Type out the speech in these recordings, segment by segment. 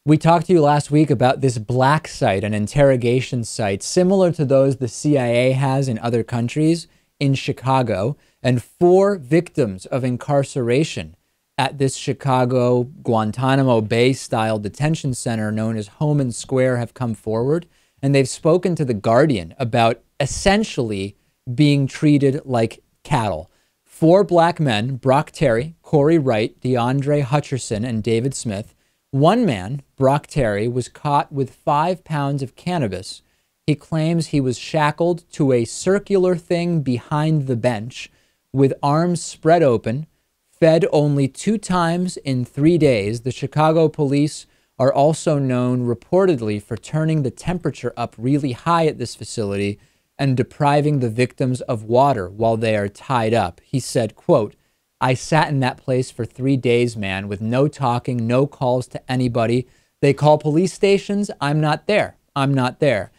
We talked to you last week about this black site, an interrogation site similar to those the CIA has in other countries in Chicago, and 4 victims of incarceration at this Chicago Guantanamo Bay style detention center known as Homan Square have come forward, and they've spoken to The Guardian about essentially being treated like cattle. 4 black men, Brock Terry, Corey Wright, DeAndre Hutcherson, and David Smith. One man, Brock Terry, was caught with 5 pounds of cannabis. He claims he was shackled to a circular thing behind the bench with arms spread open, fed only 2 times in 3 days. The Chicago police are also known reportedly for turning the temperature up really high at this facility and depriving the victims of water while they are tied up. He said, quote, "I sat in that place for 3 days, man, with no talking, no calls to anybody. They call police stations. I'm not there. I'm not there."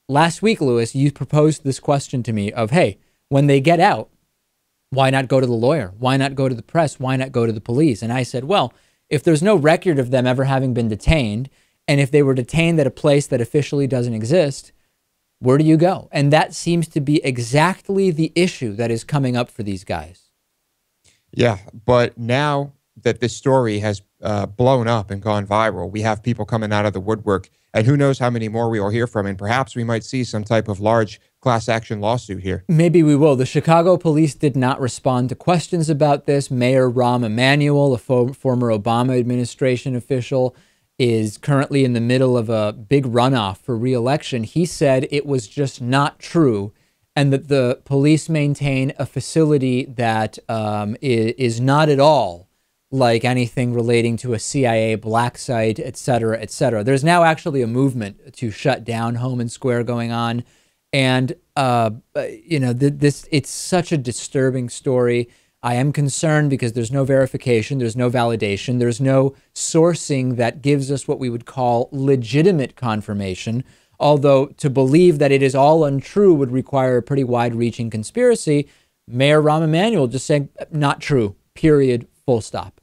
Last week, Lewis, you proposed this question to me of, hey, when they get out, why not go to the lawyer? Why not go to the press? Why not go to the police? And I said, well, if there's no record of them ever having been detained, and if they were detained at a place that officially doesn't exist, where do you go? And that seems to be exactly the issue that is coming up for these guys. Yeah, but now that this story has blown up and gone viral, we have people coming out of the woodwork, and who knows how many more we will hear from, and perhaps we might see some type of large class action lawsuit here. Maybe we will. The Chicago police did not respond to questions about this. Mayor Rahm Emanuel, a former Obama administration official, is currently in the middle of a big runoff for re-election. He said it was just not true, and that the police maintain a facility that is not at all like anything relating to a CIA black site, et cetera, et cetera. There's now actually a movement to shut down Homan Square going on. And, you know, it's such a disturbing story. I am concerned because there's no verification, there's no validation, there's no sourcing that gives us what we would call legitimate confirmation. Although to believe that it is all untrue would require a pretty wide-reaching conspiracy. Mayor Rahm Emanuel just saying, not true, period, full stop.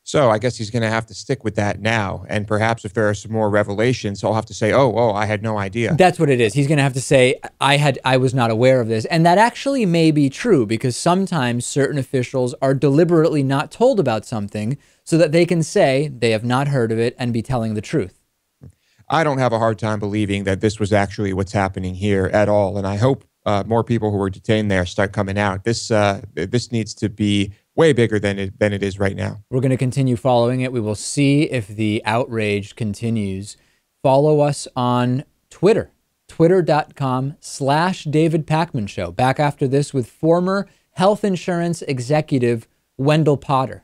So I guess he's going to have to stick with that now. And perhaps if there are some more revelations, he'll have to say, oh, I had no idea. That's what it is. He's going to have to say, I was not aware of this. And that actually may be true, because sometimes certain officials are deliberately not told about something so that they can say they have not heard of it and be telling the truth. I don't have a hard time believing that this was actually what's happening here at all. And I hope more people who were detained there start coming out. This needs to be way bigger than it is right now. We're going to continue following it. We will see if the outrage continues. Follow us on Twitter, twitter.com/David Pakman Show. Back after this with former health insurance executive Wendell Potter.